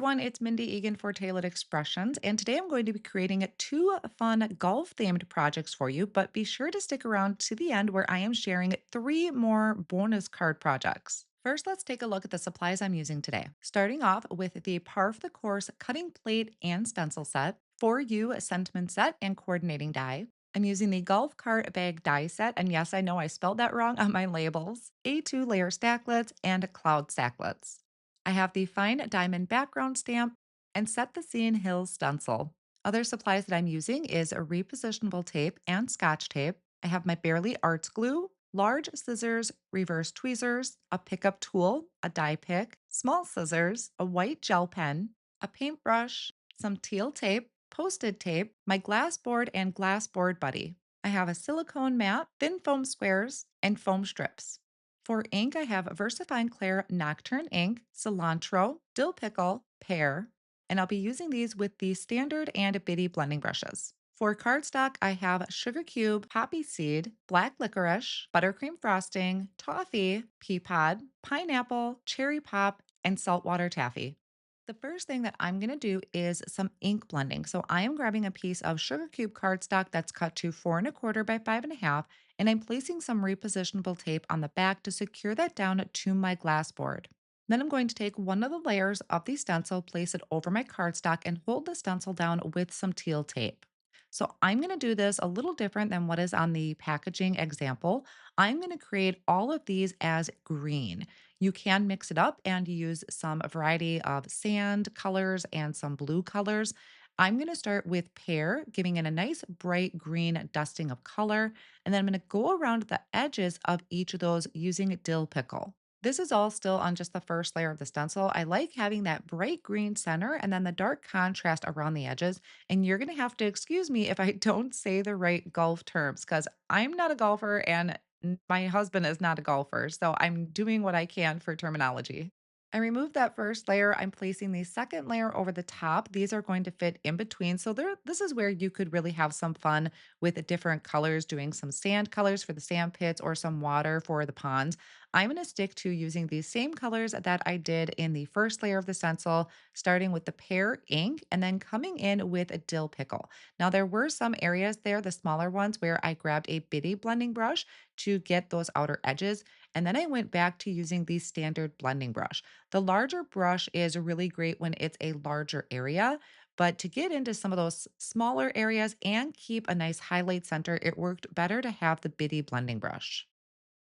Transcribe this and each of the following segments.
everyone, it's Mindy Eggen for Tailored Expressions, and today I'm going to be creating two fun golf themed projects for you. But be sure to stick around to the end where I am sharing three more bonus card projects. First, let's take a look at the supplies I'm using today. Starting off with the Par for the Course cutting plate and stencil set, For You Sentiment Set and coordinating die. I'm using the golf cart bag die set, and yes, I know I spelled that wrong on my labels, A2 layer stacklets, and cloud stacklets. I have the fine diamond background stamp and set the scene hills stencil. Other supplies that I'm using is a repositionable tape and scotch tape. I have my Barely Arts glue, large scissors, reverse tweezers, a pickup tool, a die pick, small scissors, a white gel pen, a paintbrush, some teal tape, posted tape, my glass board and glass board buddy. I have a silicone mat, thin foam squares, and foam strips. For ink, I have VersaFine Clair Nocturne ink, cilantro, dill pickle, pear, and I'll be using these with the standard and bitty blending brushes. For cardstock, I have sugar cube, poppy seed, black licorice, buttercream frosting, toffee, pea pod, pineapple, cherry pop, and saltwater taffy. The first thing that I'm going to do is some ink blending. So I am grabbing a piece of sugar cube cardstock that's cut to 4 1/4 by 5 1/2, and I'm placing some repositionable tape on the back to secure that down to my glass board. Then I'm going to take one of the layers of the stencil, place it over my cardstock, and hold the stencil down with some teal tape. So I'm going to do this a little different than what is on the packaging example. I'm going to create all of these as green. You can mix it up and use some variety of sand colors and some blue colors. I'm going to start with pear, giving it a nice bright green dusting of color. And then I'm going to go around the edges of each of those using dill pickle. This is all still on just the first layer of the stencil. I like having that bright green center and then the dark contrast around the edges. And you're going to have to excuse me if I don't say the right golf terms because I'm not a golfer and my husband is not a golfer. So I'm doing what I can for terminology. I removed that first layer. I'm placing the second layer over the top. These are going to fit in between. So this is where you could really have some fun with the different colors, doing some sand colors for the sand pits or some water for the ponds. I'm going to stick to using these same colors that I did in the first layer of the stencil, starting with the pear ink and then coming in with a dill pickle. Now, there were some areas there, the smaller ones, where I grabbed a bitty blending brush to get those outer edges. And then I went back to using the standard blending brush. The larger brush is really great when it's a larger area, but to get into some of those smaller areas and keep a nice highlight center, it worked better to have the bitty blending brush.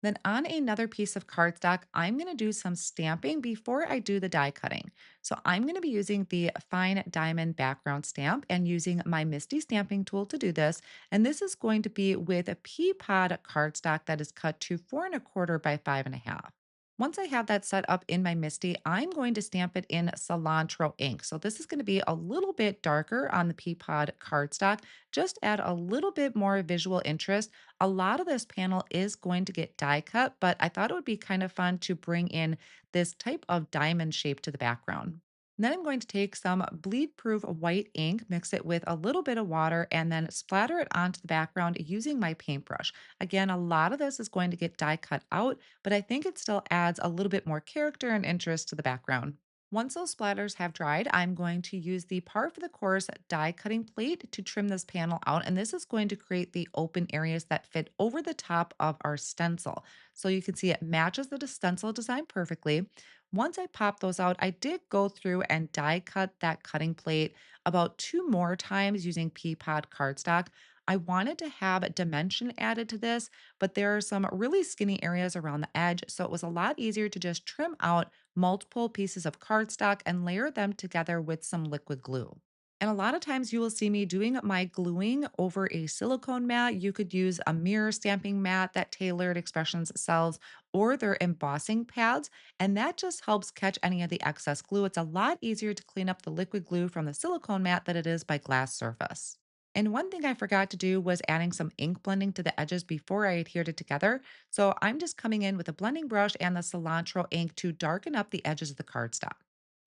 Then on another piece of cardstock, I'm going to do some stamping before I do the die cutting. So I'm going to be using the fine diamond background stamp and using my Misty stamping tool to do this. And this is going to be with a pea pod cardstock that is cut to 4 1/4 by 5 1/2. Once I have that set up in my Misty, I'm going to stamp it in cilantro ink. So this is going to be a little bit darker on the pea pod cardstock, just add a little bit more visual interest. A lot of this panel is going to get die cut, but I thought it would be kind of fun to bring in this type of diamond shape to the background. Then I'm going to take some bleed proof white ink, mix it with a little bit of water, and then splatter it onto the background using my paintbrush. Again, a lot of this is going to get die cut out, but I think it still adds a little bit more character and interest to the background. Once those splatters have dried, I'm going to use the Par for the Course die cutting plate to trim this panel out. And this is going to create the open areas that fit over the top of our stencil. So you can see it matches the stencil design perfectly. Once I pop those out, I did go through and die cut that cutting plate about two more times using pea pod cardstock. I wanted to have a dimension added to this, but there are some really skinny areas around the edge. So it was a lot easier to just trim out multiple pieces of cardstock and layer them together with some liquid glue. And a lot of times you will see me doing my gluing over a silicone mat. You could use a mirror stamping mat that Tailored Expressions sells, or their embossing pads. And that just helps catch any of the excess glue. It's a lot easier to clean up the liquid glue from the silicone mat than it is by glass surface. And one thing I forgot to do was adding some ink blending to the edges before I adhered it together. So I'm just coming in with a blending brush and the cilantro ink to darken up the edges of the cardstock.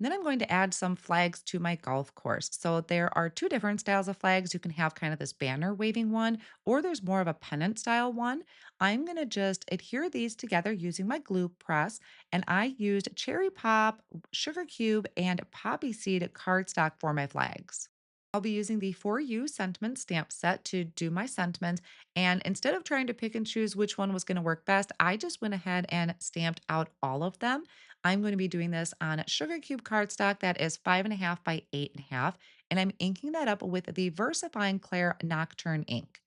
Then I'm going to add some flags to my golf course. So there are two different styles of flags. You can have kind of this banner waving one, or there's more of a pennant style one. I'm going to just adhere these together using my glue press. And I used cherry pop, sugar cube, and poppy seed cardstock for my flags. I'll be using the For You Sentiment Stamp Set to do my sentiments. And instead of trying to pick and choose which one was going to work best, I just went ahead and stamped out all of them. I'm going to be doing this on sugar cube cardstock that is 5.5 by 8.5. And I'm inking that up with the VersaFine Claire Nocturne ink.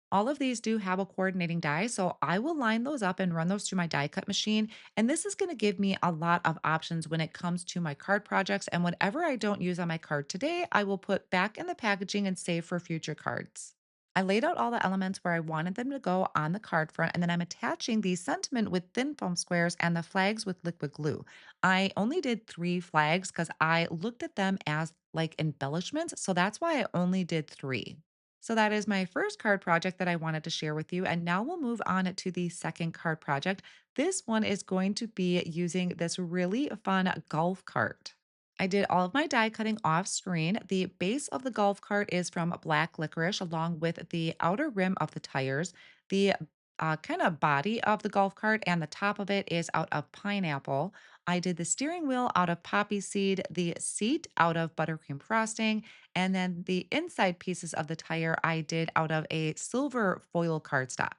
All of these do have a coordinating die, so I will line those up and run those through my die cut machine. And this is going to give me a lot of options when it comes to my card projects. And whatever I don't use on my card today, I will put back in the packaging and save for future cards. I laid out all the elements where I wanted them to go on the card front, and then I'm attaching the sentiment with thin foam squares and the flags with liquid glue. I only did 3 flags because I looked at them as like embellishments. So that's why I only did 3. So that is my first card project that I wanted to share with you. And now we'll move on to the second card project. This one is going to be using this really fun golf cart. I did all of my die cutting off screen. The base of the golf cart is from black licorice, along with the outer rim of the tires. The kind of body of the golf cart and the top of it is out of pineapple. I did the steering wheel out of poppy seed, the seat out of buttercream frosting, and then the inside pieces of the tire I did out of a silver foil cardstock.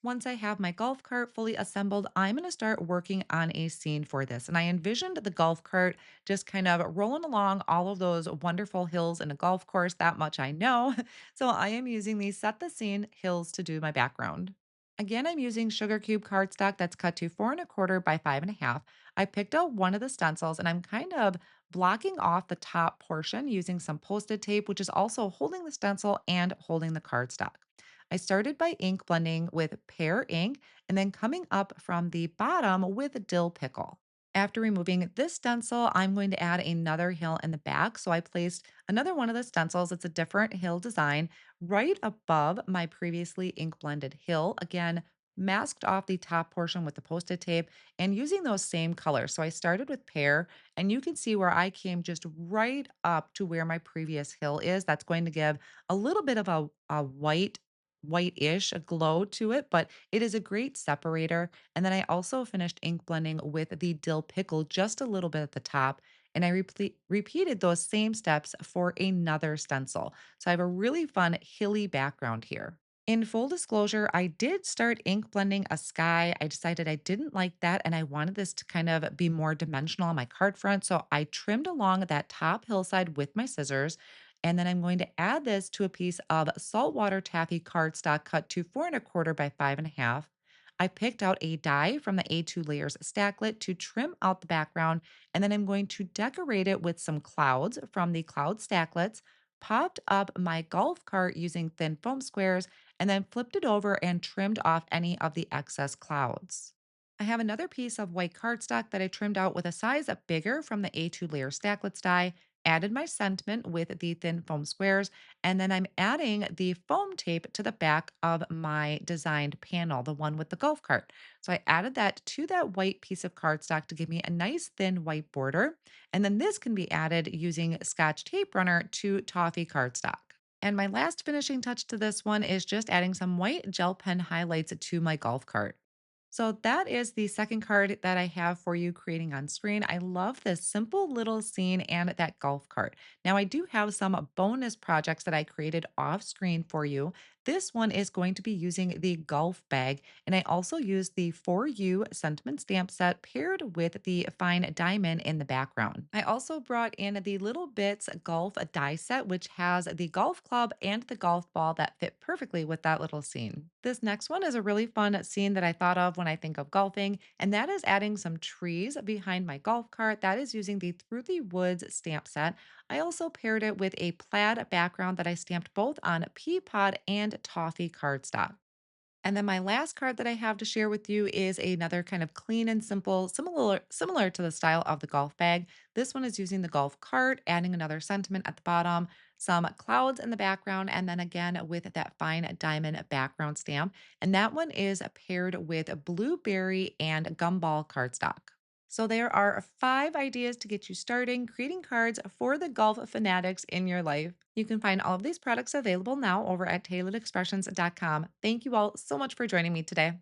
Once I have my golf cart fully assembled, I'm going to start working on a scene for this. And I envisioned the golf cart just kind of rolling along all of those wonderful hills in a golf course. That much I know. So I am using these set the scene hills to do my background. Again, I'm using sugar cube cardstock that's cut to 4.25 by 5.5. I picked out one of the stencils and I'm kind of blocking off the top portion using some post-it tape, which is also holding the stencil and holding the cardstock. I started by ink blending with pear ink and then coming up from the bottom with dill pickle. After removing this stencil, I'm going to add another hill in the back. So I placed another one of the stencils. It's a different hill design right above my previously ink blended hill. Again, masked off the top portion with the post-it tape and using those same colors. So I started with pear and you can see where I came just right up to where my previous hill is. That's going to give a little bit of a white-ish a glow to it, but it is a great separator. And then I also finished ink blending with the dill pickle just a little bit at the top. And I repeated those same steps for another stencil. So I have a really fun hilly background here. In full disclosure, I did start ink blending a sky. I decided I didn't like that and I wanted this to kind of be more dimensional on my card front. So I trimmed along that top hillside with my scissors. And then I'm going to add this to a piece of saltwater taffy cardstock cut to 4.25 by 5.5. I picked out a die from the A2 layers stacklet to trim out the background. And then I'm going to decorate it with some clouds from the cloud stacklets, popped up my golf cart using thin foam squares, and then flipped it over and trimmed off any of the excess clouds. I have another piece of white cardstock that I trimmed out with a size up bigger from the A2 layer stacklets die, added my sentiment with the thin foam squares, and then I'm adding the foam tape to the back of my designed panel, the one with the golf cart. So I added that to that white piece of cardstock to give me a nice thin white border. And then this can be added using Scotch tape runner to toffee cardstock. And my last finishing touch to this one is just adding some white gel pen highlights to my golf cart. So that is the second card that I have for you creating on screen. I love this simple little scene and that golf cart. Now, I do have some bonus projects that I created off screen for you. This one is going to be using the golf bag, and I also used the For You sentiment stamp set paired with the fine diamond in the background. I also brought in the Little Bits golf die set, which has the golf club and the golf ball that fit perfectly with that little scene. This next one is a really fun scene that I thought of when I think of golfing, and that is adding some trees behind my golf cart. That is using the Through the Woods stamp set. I also paired it with a plaid background that I stamped both on pea pod and toffee cardstock. And then my last card that I have to share with you is another kind of clean and simple, similar to the style of the golf bag. This one is using the golf cart, adding another sentiment at the bottom, some clouds in the background, and then again with that fine diamond background stamp. And that one is paired with blueberry and gumball cardstock. So, there are 5 ideas to get you starting creating cards for the golf fanatics in your life. You can find all of these products available now over at tailoredexpressions.com. Thank you all so much for joining me today.